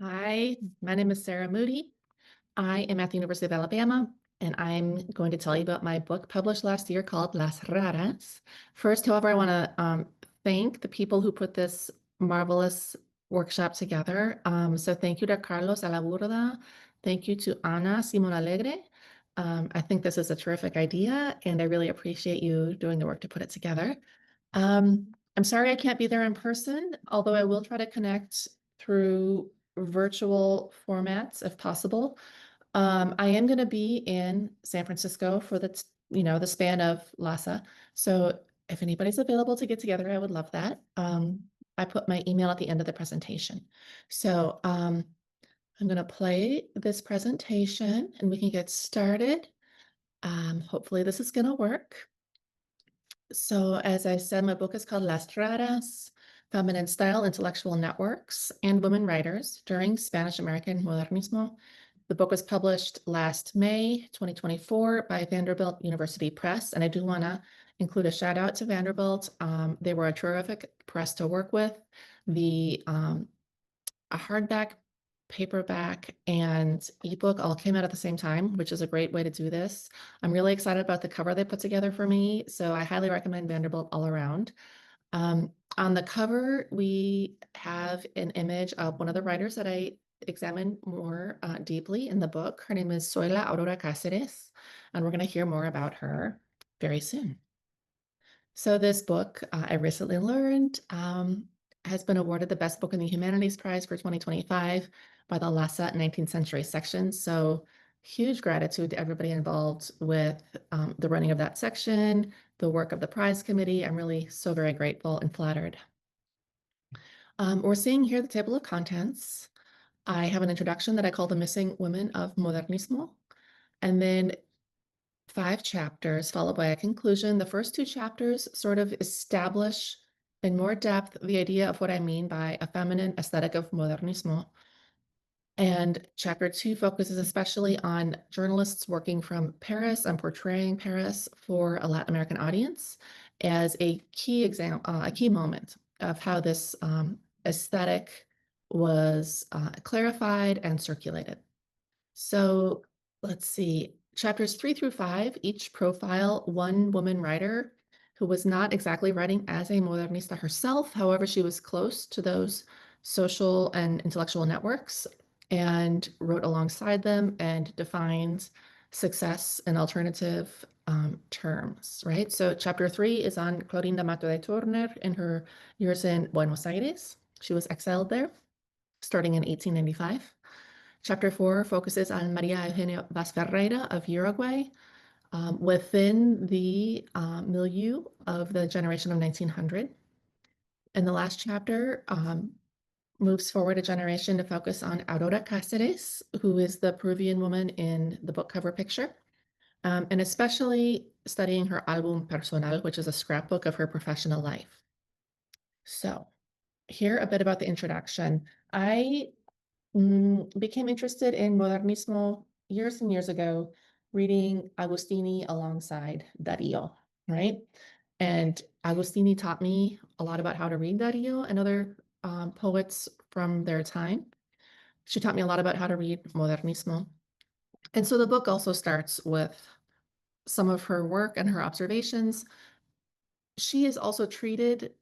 Hi, my name is Sarah Moody. I am at the University of Alabama, and I'm going to tell you about my book published last year called Las Raras. First, however, I want to thank the people who put this marvelous workshop together. So thank you to Carlos Alaburda. Thank you to Ana Simon Alegre. I think this is a terrific idea, and I really appreciate you doing the work to put it together. I'm sorry I can't be there in person, although I will try to connect through virtual formats if possible. I am going to be in San Francisco for the span of LASA. So if anybody's available to get together, I would love that. I put my email at the end of the presentation. So I'm going to play this presentation and we can get started. Hopefully this is going to work. So as I said, my book is called Las Raras, Feminine Style, Intellectual Networks, and Women Writers During Spanish-American Modernismo. The book was published last May 2024 by Vanderbilt University Press, and I do want to include a shout out to Vanderbilt. They were a terrific press to work with. A hardback, paperback, and ebook all came out at the same time, which is a great way to do this. I'm really excited about the cover they put together for me, so I highly recommend Vanderbilt all around. On the cover, we have an image of one of the writers that I examine more deeply in the book. Her name is Zoila Aurora Cáceres, and we're going to hear more about her very soon. So this book, I recently learned, has been awarded the Best Book in the Humanities Prize for 2025 by the LASA 19th Century section. So huge gratitude to everybody involved with the running of that section, the work of the prize committee. I'm really so very grateful and flattered. We're seeing here the table of contents. I have an introduction that I call The Missing Women of Modernismo, and then 5 chapters followed by a conclusion. The first 2 chapters sort of establish in more depth the idea of what I mean by a feminine aesthetic of modernismo. And chapter 2 focuses especially on journalists working from Paris and portraying Paris for a Latin American audience as a key example, a key moment of how this aesthetic was clarified and circulated. So let's see, chapters 3 through 5 each profile one woman writer who was not exactly writing as a modernista herself. However, she was close to those social and intellectual networks and wrote alongside them and defined success in alternative terms, right? So chapter 3 is on Clorinda Mato de Turner in her years in Buenos Aires. She was exiled there starting in 1895. Chapter 4 focuses on Maria Eugenia Vaz Ferreira of Uruguay within the milieu of the generation of 1900. And the last chapter moves forward a generation to focus on Aurora Cáceres, who is the Peruvian woman in the book cover picture, and especially studying her album personal, which is a scrapbook of her professional life. So here a bit about the introduction. I became interested in Modernismo years and years ago, reading Agostini alongside Darío, right? And Agostini taught me a lot about how to read Darío and other poets from their time. She taught me a lot about how to read Modernismo. And so the book also starts with some of her work and her observations. She is also treated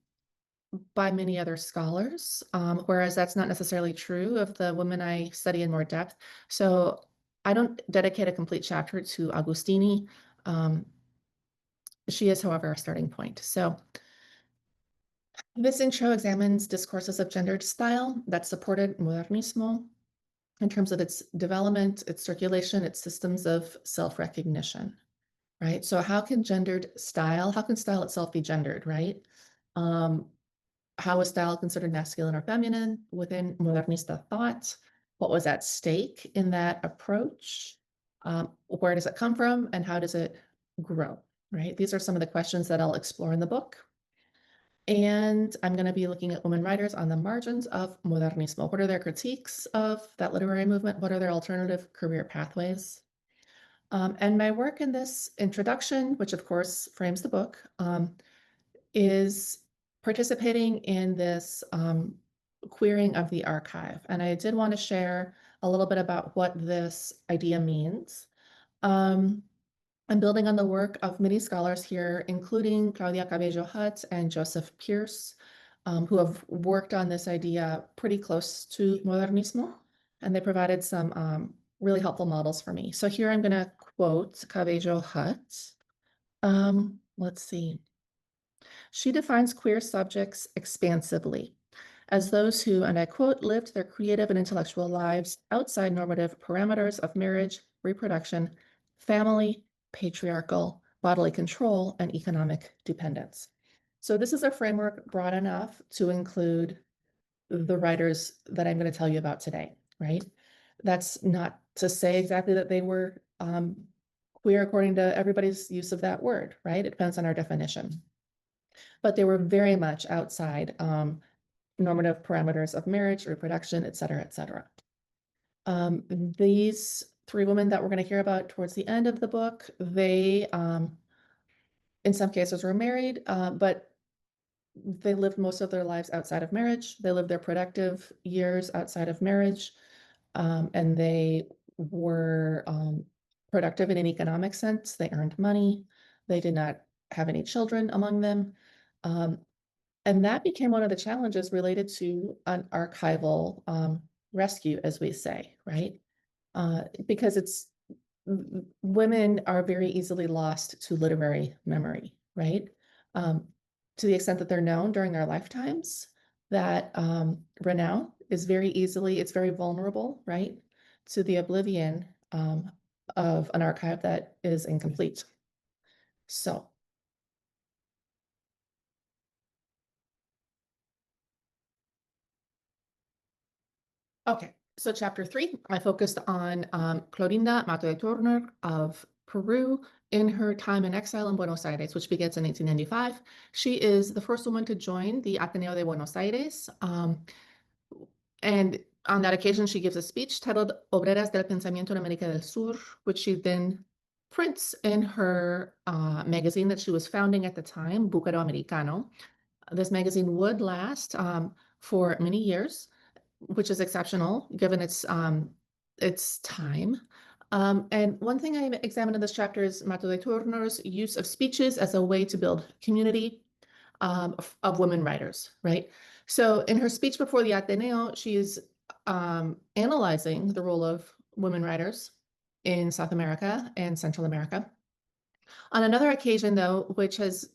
by many other scholars, whereas that's not necessarily true of the women I study in more depth. So I don't dedicate a complete chapter to Agostini. She is, however, a starting point. So this intro examines discourses of gendered style that supported Modernismo in terms of its development, its circulation, its systems of self-recognition, right? So how can style itself be gendered, right? How was style considered masculine or feminine within modernista thought? What was at stake in that approach? Where does it come from and how does it grow, right? These are some of the questions that I'll explore in the book. And I'm going to be looking at women writers on the margins of modernismo. What are their critiques of that literary movement? What are their alternative career pathways? And my work in this introduction, which of course frames the book, is participating in this queering of the archive. And I did want to share a little bit about what this idea means. I'm building on the work of many scholars here, including Claudia Cabello Hutt and Joseph Pierce, who have worked on this idea pretty close to Modernismo, and they provided some really helpful models for me. So here I'm going to quote Cabello Hutt. Let's see. She defines queer subjects expansively as those who, and I quote, lived their creative and intellectual lives outside normative parameters of marriage, reproduction, family, patriarchal, bodily control, and economic dependence. So this is a framework broad enough to include the writers that I'm going to tell you about today, right? That's not to say exactly that they were queer according to everybody's use of that word, right? It depends on our definition. But they were very much outside normative parameters of marriage, reproduction, et cetera, et cetera. These three women that we're going to hear about towards the end of the book, they, in some cases, were married, but they lived most of their lives outside of marriage. They lived their productive years outside of marriage, and they were productive in an economic sense. They earned money. They did not have any children among them. And that became one of the challenges related to an archival rescue, as we say, right? Because women are very easily lost to literary memory, right? To the extent that they're known during their lifetimes, that renown is it's very vulnerable, right? To the oblivion of an archive that is incomplete. So, okay, so chapter 3, I focused on Clorinda Mato de Turner of Peru in her time in exile in Buenos Aires, which begins in 1895. She is the first woman to join the Ateneo de Buenos Aires. And on that occasion, she gives a speech titled Obreras del Pensamiento en América del Sur, which she then prints in her magazine that she was founding at the time, Bucaro Americano. This magazine would last for many years, which is exceptional given its time. And one thing I examined in this chapter is Mato de Turner's use of speeches as a way to build community of women writers, right? So in her speech before the Ateneo, she's analyzing the role of women writers in South America and Central America. On another occasion, though, which has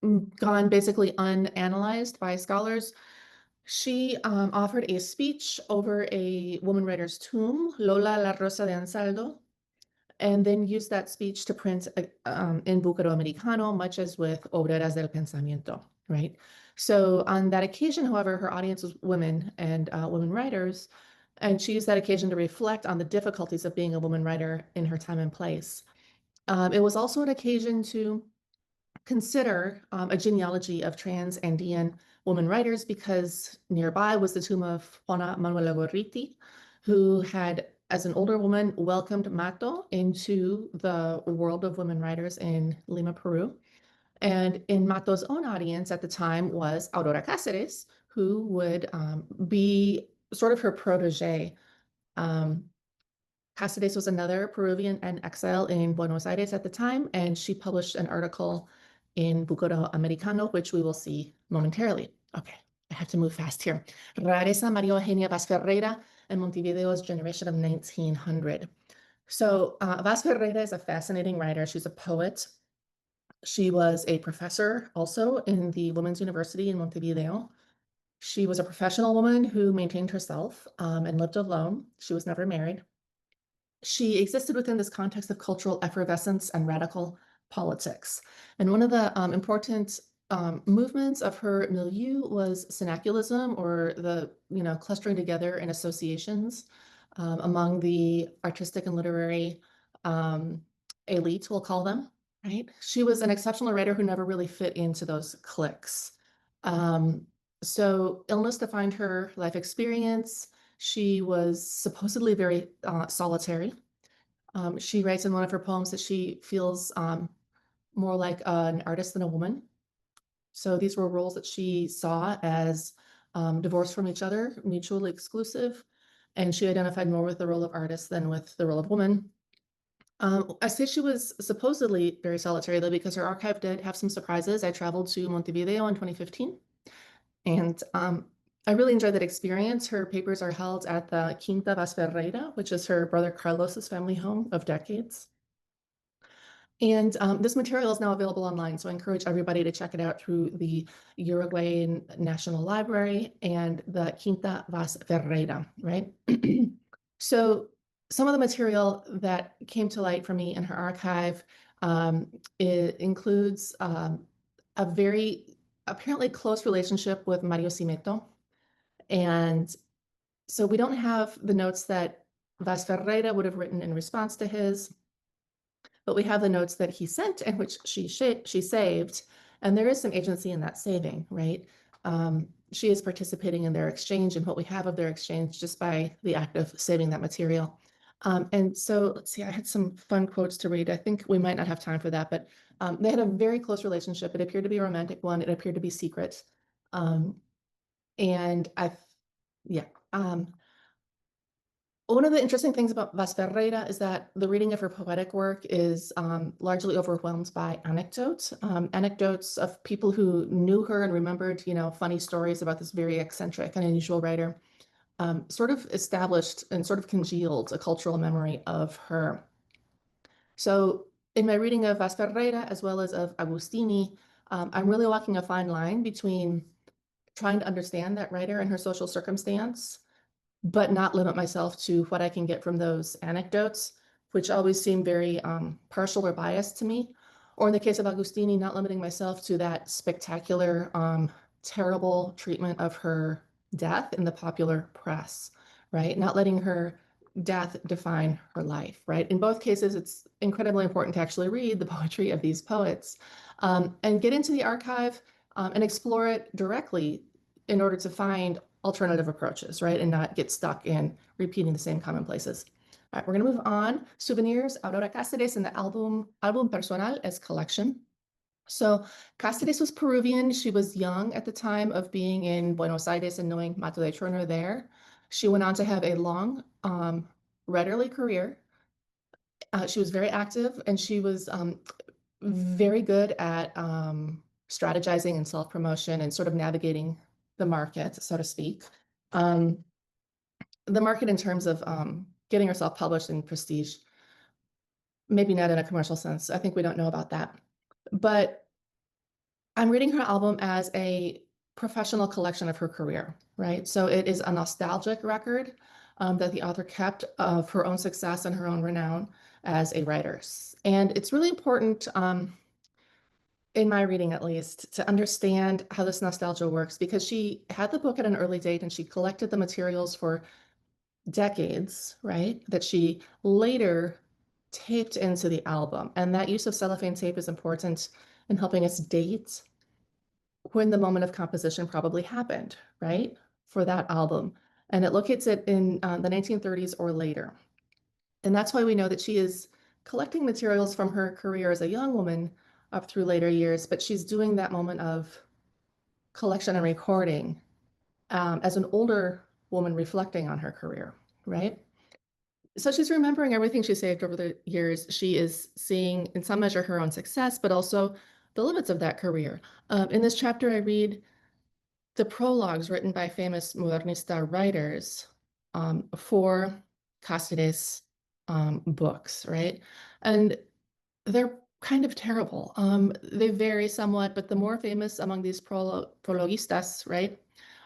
gone basically unanalyzed by scholars, she offered a speech over a woman writer's tomb, Lola La Rosa de Ansaldo, and then used that speech to print in Bucaro Americano, much as with Obreras del Pensamiento, right? So on that occasion, however, her audience was women and women writers, and she used that occasion to reflect on the difficulties of being a woman writer in her time and place. It was also an occasion to consider a genealogy of trans-Andean woman writers because nearby was the tomb of Juana Manuela Gorriti, who had, as an older woman, welcomed Mato into the world of women writers in Lima, Peru. And in Mato's own audience at the time was Aurora Cáceres, who would be sort of her protege. Cáceres was another Peruvian in exile in Buenos Aires at the time, and she published an article in Bucaro Americano, which we will see momentarily. Okay, I have to move fast here. Rareza María Eugenia Vaz Ferreira and Montevideo's generation of 1900. So Vaz Ferreira is a fascinating writer. She's a poet. She was a professor also in the Women's University in Montevideo. She was a professional woman who maintained herself and lived alone. She was never married. She existed within this context of cultural effervescence and radical politics. And one of the important movements of her milieu was synaculism, or the clustering together in associations among the artistic and literary elites, we'll call them, right? She was an exceptional writer who never really fit into those cliques. So illness defined her life experience. She was supposedly very solitary. She writes in one of her poems that she feels more like an artist than a woman. So these were roles that she saw as divorced from each other, mutually exclusive, and she identified more with the role of artist than with the role of woman. I say she was supposedly very solitary, though, because her archive did have some surprises. I traveled to Montevideo in 2015, and I really enjoyed that experience. Her papers are held at the Quinta Vaz Ferreira, which is her brother Carlos's family home of decades. And this material is now available online, so I encourage everybody to check it out through the Uruguayan National Library and the Quinta Vaz Ferreira, right? So some of the material that came to light for me in her archive, it includes a very apparently close relationship with Mario Cimetto. And so we don't have the notes that Vaz Ferreira would have written in response to his, but we have the notes that he sent and which she saved, and there is some agency in that saving, right? She is participating in their exchange and what we have of their exchange just by the act of saving that material. And so let's see, I had some fun quotes to read. I think we might not have time for that, but they had a very close relationship. It appeared to be a romantic one. It appeared to be secret. And yeah. One of the interesting things about Vaz Ferreira is that the reading of her poetic work is largely overwhelmed by anecdotes, anecdotes of people who knew her and remembered, funny stories about this very eccentric and unusual writer, sort of established and sort of congealed a cultural memory of her. So in my reading of Vaz Ferreira, as well as of Agustini, I'm really walking a fine line between trying to understand that writer and her social circumstance, but not limit myself to what I can get from those anecdotes, which always seem very partial or biased to me. Or in the case of Agustini, not limiting myself to that spectacular, terrible treatment of her death in the popular press, right? Not letting her death define her life, right? In both cases, it's incredibly important to actually read the poetry of these poets and get into the archive and explore it directly in order to find alternative approaches, right? And not get stuck in repeating the same commonplaces. All right, we're gonna move on. Souvenirs, Aurora Cáceres in the album Personal as collection. So Cáceres was Peruvian. She was young at the time of being in Buenos Aires and knowing Mato de Turner there. She went on to have a long writerly career. She was very active and she was very good at strategizing and self-promotion and sort of navigating the market, so to speak. The market in terms of getting herself published in prestige, maybe not in a commercial sense. I think we don't know about that. But I'm reading her album as a professional collection of her career, right? So it is a nostalgic record that the author kept of her own success and her own renown as a writer. And it's really important in my reading at least, to understand how this nostalgia works, because she had the book at an early date and she collected the materials for decades, right? That she later taped into the album. And that use of cellophane tape is important in helping us date when the moment of composition probably happened, right? For that album. And it locates it in the 1930s or later. And that's why we know that she is collecting materials from her career as a young woman up through later years, but she's doing that moment of collection and recording as an older woman reflecting on her career, right? So she's remembering everything she saved over the years. She is seeing, in some measure, her own success, but also the limits of that career. In this chapter, I read the prologues written by famous Modernista writers for Cáceres books, right? And they're kind of terrible. They vary somewhat, but the more famous among these prologistas, right,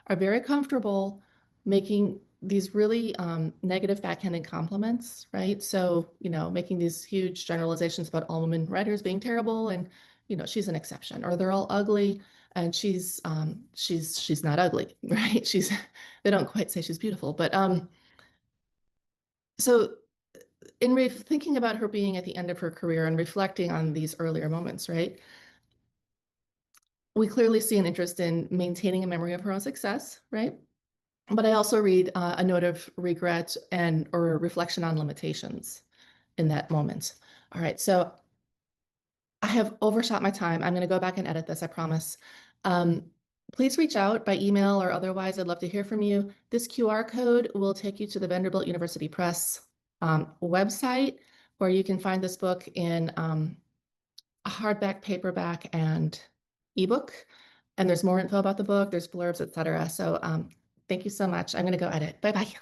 are very comfortable making these really negative backhanded compliments, right? So, making these huge generalizations about all women writers being terrible and, she's an exception, or they're all ugly and she's not ugly, right? They don't quite say she's beautiful, but so in thinking about her being at the end of her career and reflecting on these earlier moments, right? We clearly see an interest in maintaining a memory of her own success, right? But I also read a note of regret or reflection on limitations in that moment. All right, so I have overshot my time. I'm going to go back and edit this, I promise. Please reach out by email or otherwise. I'd love to hear from you. This QR code will take you to the Vanderbilt University Press website, where you can find this book in a hardback, paperback, and ebook. And there's more info about the book. There's blurbs, etc. So thank you so much. I'm going to go edit. Bye-bye.